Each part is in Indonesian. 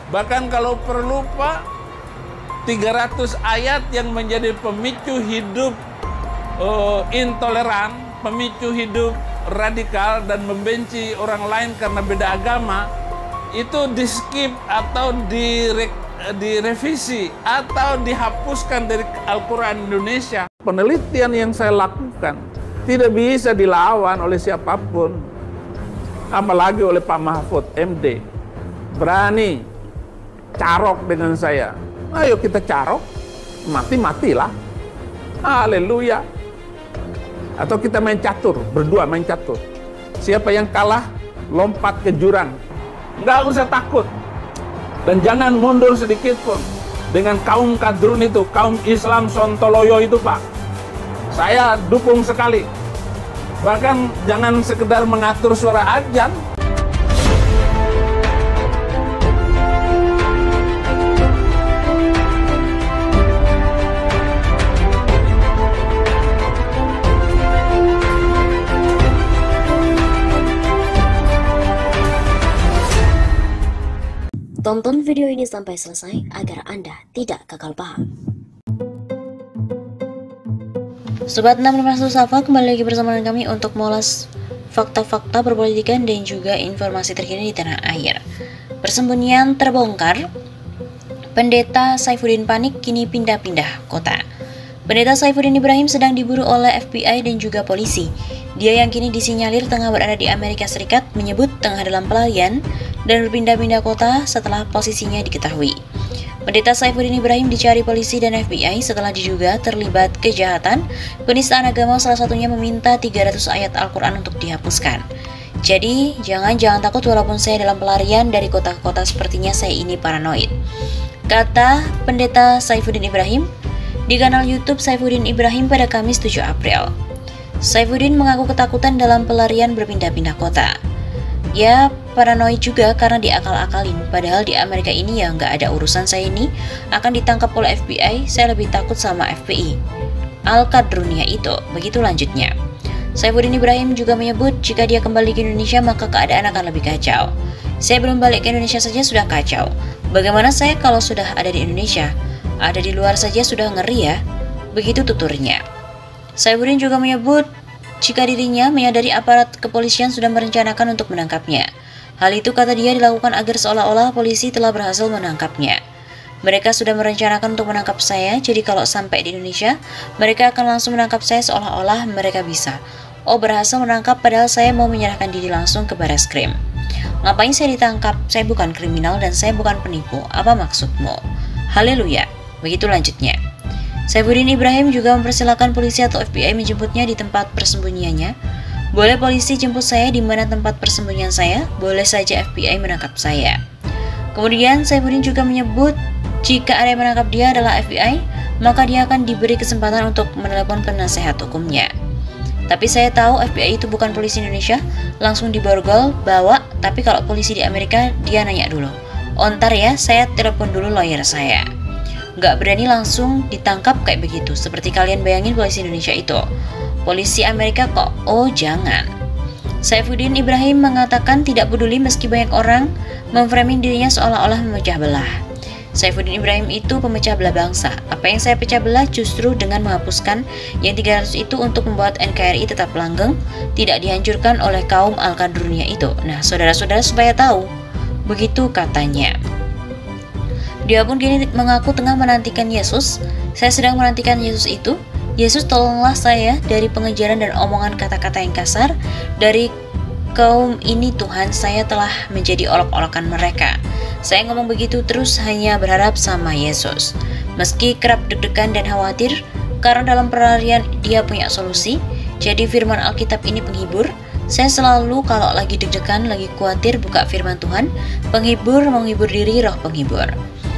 Bahkan kalau perlu Pak, 300 ayat yang menjadi pemicu hidup intoleran, pemicu hidup radikal dan membenci orang lain karena beda agama, itu di-skip atau direvisi atau dihapuskan dari Al-Quran Indonesia. Penelitian yang saya lakukan tidak bisa dilawan oleh siapapun, apalagi oleh Pak Mahfud MD. Berani carok dengan saya, ayo kita carok, mati-matilah, haleluya. Atau kita main catur, berdua main catur, siapa yang kalah lompat ke jurang. Nggak usah takut dan jangan mundur sedikit pun dengan kaum kadrun itu, kaum Islam Sontoloyo itu Pak. Saya dukung sekali. Bahkan jangan sekedar mengatur suara azan. Tonton video ini sampai selesai agar Anda tidak gagal paham. Sobat 65 Safa, kembali lagi bersama dengan kami untuk mengulas fakta-fakta perpolitikan dan juga informasi terkini di tanah air. Persembunyian terbongkar, Pendeta Saifuddin panik kini pindah-pindah kota. Pendeta Saifuddin Ibrahim sedang diburu oleh FBI dan juga polisi. Dia yang kini disinyalir tengah berada di Amerika Serikat menyebut tengah dalam pelarian dan berpindah-pindah kota setelah posisinya diketahui. Pendeta Saifuddin Ibrahim dicari polisi dan FBI setelah diduga terlibat kejahatan penistaan agama, salah satunya meminta 300 ayat Al-Quran untuk dihapuskan. Jadi, jangan takut walaupun saya dalam pelarian dari kota ke kota, sepertinya saya ini paranoid, kata Pendeta Saifuddin Ibrahim di kanal YouTube Saifuddin Ibrahim pada Kamis 7 April. Saifuddin mengaku ketakutan dalam pelarian berpindah-pindah kota. Ya, paranoid juga karena diakal-akalin. Padahal di Amerika ini ya nggak ada urusan saya ini akan ditangkap oleh FBI. Saya lebih takut sama FBI. Al-Qadrunia itu, begitu lanjutnya. Saifuddin Ibrahim juga menyebut jika dia kembali ke Indonesia maka keadaan akan lebih kacau. Saya belum balik ke Indonesia saja sudah kacau. Bagaimana saya kalau sudah ada di Indonesia? Ada di luar saja sudah ngeri ya. Begitu tuturnya. Saifuddin juga menyebut jika dirinya menyadari aparat kepolisian sudah merencanakan untuk menangkapnya. Hal itu, kata dia, dilakukan agar seolah-olah polisi telah berhasil menangkapnya. Mereka sudah merencanakan untuk menangkap saya, jadi kalau sampai di Indonesia, mereka akan langsung menangkap saya seolah-olah mereka bisa. Oh, berhasil menangkap padahal saya mau menyerahkan diri langsung ke Barreskrim. Ngapain saya ditangkap? Saya bukan kriminal dan saya bukan penipu. Apa maksudmu? Haleluya. Begitu lanjutnya. Saifuddin Ibrahim juga mempersilahkan polisi atau FBI menjemputnya di tempat persembunyiannya. Boleh polisi jemput saya di mana tempat persembunyian saya, boleh saja FBI menangkap saya. Kemudian Saifuddin juga menyebut jika ada yang menangkap dia adalah FBI, maka dia akan diberi kesempatan untuk menelepon penasehat hukumnya. Tapi saya tahu FBI itu bukan polisi Indonesia, langsung diborgol, bawa, tapi kalau polisi di Amerika dia nanya dulu. Oh, ntar ya, saya telepon dulu lawyer saya. Nggak berani langsung ditangkap kayak begitu, seperti kalian bayangin polisi Indonesia itu. Polisi Amerika kok, oh jangan. Saifuddin Ibrahim mengatakan tidak peduli meski banyak orang memframing dirinya seolah-olah memecah belah. Saifuddin Ibrahim itu pemecah belah bangsa. Apa yang saya pecah belah justru dengan menghapuskan yang 300 itu untuk membuat NKRI tetap langgeng, tidak dihancurkan oleh kaum Al-Qadrunia itu. Nah, saudara-saudara supaya tahu, begitu katanya. Dia pun kini mengaku tengah menantikan Yesus. Saya sedang menantikan Yesus itu. Yesus, tolonglah saya dari pengejaran dan omongan kata-kata yang kasar dari kaum ini Tuhan. Saya telah menjadi olok-olokan mereka. Saya ngomong begitu terus hanya berharap sama Yesus. Meski kerap deg-degan dan khawatir, karena dalam pelarian dia punya solusi. Jadi firman Alkitab ini penghibur. Saya selalu kalau lagi deg-degan, lagi khawatir buka firman Tuhan. Penghibur menghibur diri, roh penghibur.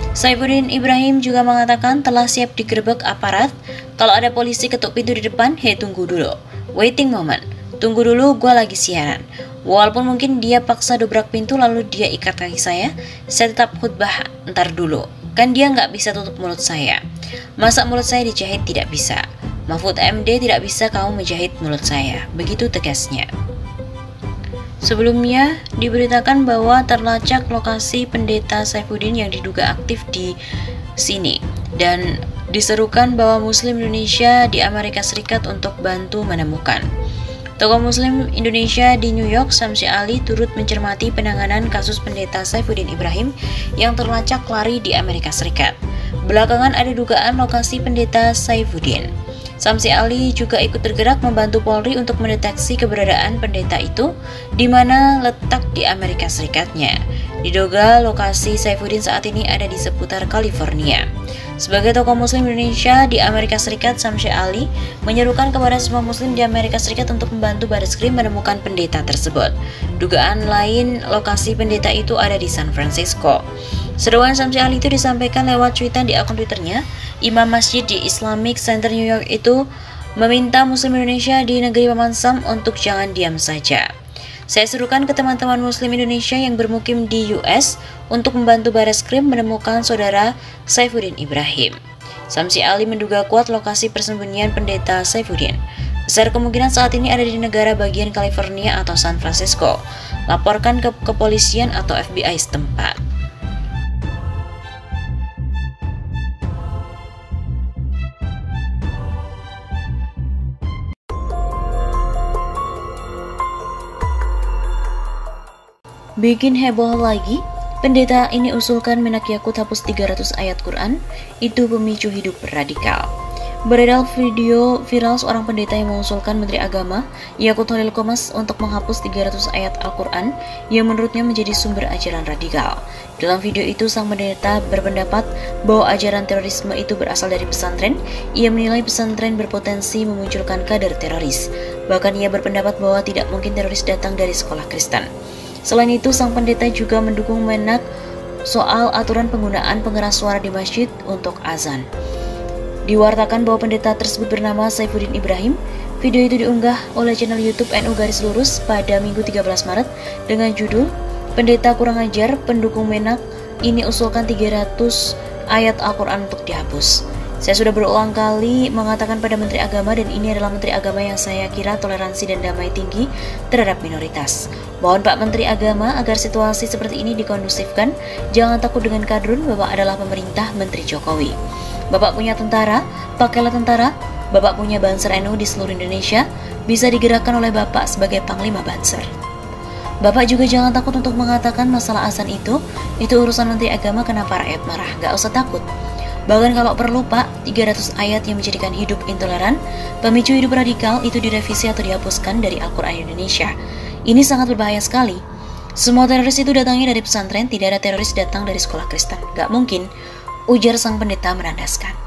Saifuddin Ibrahim juga mengatakan telah siap digerebek aparat. Kalau ada polisi ketuk pintu di depan, hei tunggu dulu. Waiting moment. Tunggu dulu, gue lagi siaran. Walaupun mungkin dia paksa dobrak pintu lalu dia ikat kaki saya tetap khutbah ntar dulu. Kan dia nggak bisa tutup mulut saya. Masa mulut saya dijahit? Tidak bisa. Mahfud MD tidak bisa kamu menjahit mulut saya. Begitu tegasnya. Sebelumnya diberitakan bahwa terlacak lokasi pendeta Saifuddin yang diduga aktif di sini dan diserukan bahwa Muslim Indonesia di Amerika Serikat untuk bantu menemukan. Tokoh Muslim Indonesia di New York, Samsi Ali, turut mencermati penanganan kasus pendeta Saifuddin Ibrahim yang terlacak lari di Amerika Serikat. Belakangan ada dugaan lokasi pendeta Saifuddin. Samsi Ali juga ikut tergerak membantu Polri untuk mendeteksi keberadaan pendeta itu di mana letak di Amerika Serikatnya. Diduga lokasi Saifuddin saat ini ada di seputar California. Sebagai tokoh Muslim Indonesia di Amerika Serikat, Samsi Ali menyerukan kepada semua Muslim di Amerika Serikat untuk membantu Barreskrim menemukan pendeta tersebut. Dugaan lain lokasi pendeta itu ada di San Francisco. Seruan Samsi Ali itu disampaikan lewat cuitan di akun Twitternya. Imam Masjid di Islamic Center New York itu meminta Muslim Indonesia di negeri Paman Sam untuk jangan diam saja. Saya serukan ke teman-teman Muslim Indonesia yang bermukim di US untuk membantu Barreskrim menemukan saudara Saifuddin Ibrahim. Samsi Ali menduga kuat lokasi persembunyian pendeta Saifuddin. Besar kemungkinan saat ini ada di negara bagian California atau San Francisco. Laporkan ke kepolisian atau FBI setempat. Bikin heboh lagi, pendeta ini usulkan Menak Yakut hapus 300 ayat Quran, itu pemicu hidup radikal. Beredar video viral seorang pendeta yang mengusulkan Menteri Agama Yakut Holil Qomas untuk menghapus 300 ayat Al-Quran yang menurutnya menjadi sumber ajaran radikal. Dalam video itu, sang pendeta berpendapat bahwa ajaran terorisme itu berasal dari pesantren. Ia menilai pesantren berpotensi memunculkan kader teroris. Bahkan ia berpendapat bahwa tidak mungkin teroris datang dari sekolah Kristen. Selain itu, sang pendeta juga mendukung Menak soal aturan penggunaan pengeras suara di masjid untuk azan. Diwartakan bahwa pendeta tersebut bernama Saifuddin Ibrahim. Video itu diunggah oleh channel YouTube NU Garis Lurus pada Minggu 13 Maret dengan judul "Pendeta Kurang Ajar, Pendukung Menak ini usulkan 300 ayat Al-Quran untuk dihapus." Saya sudah berulang kali mengatakan pada Menteri Agama, dan ini adalah Menteri Agama yang saya kira toleransi dan damai tinggi terhadap minoritas. Mohon Pak Menteri Agama agar situasi seperti ini dikondusifkan. Jangan takut dengan kadrun, Bapak adalah pemerintah Menteri Jokowi. Bapak punya tentara, pakailah tentara. Bapak punya Banser NU di seluruh Indonesia, bisa digerakkan oleh Bapak sebagai Panglima Banser. Bapak juga jangan takut untuk mengatakan masalah azan itu urusan Menteri Agama, kenapa rakyat marah? Gak usah takut. Bahkan kalau perlu Pak, 300 ayat yang menjadikan hidup intoleran, pemicu hidup radikal itu direvisi atau dihapuskan dari Al-Quran Indonesia. Ini sangat berbahaya sekali. Semua teroris itu datangnya dari pesantren, tidak ada teroris datang dari sekolah Kristen. Gak mungkin, ujar sang pendeta menandaskan.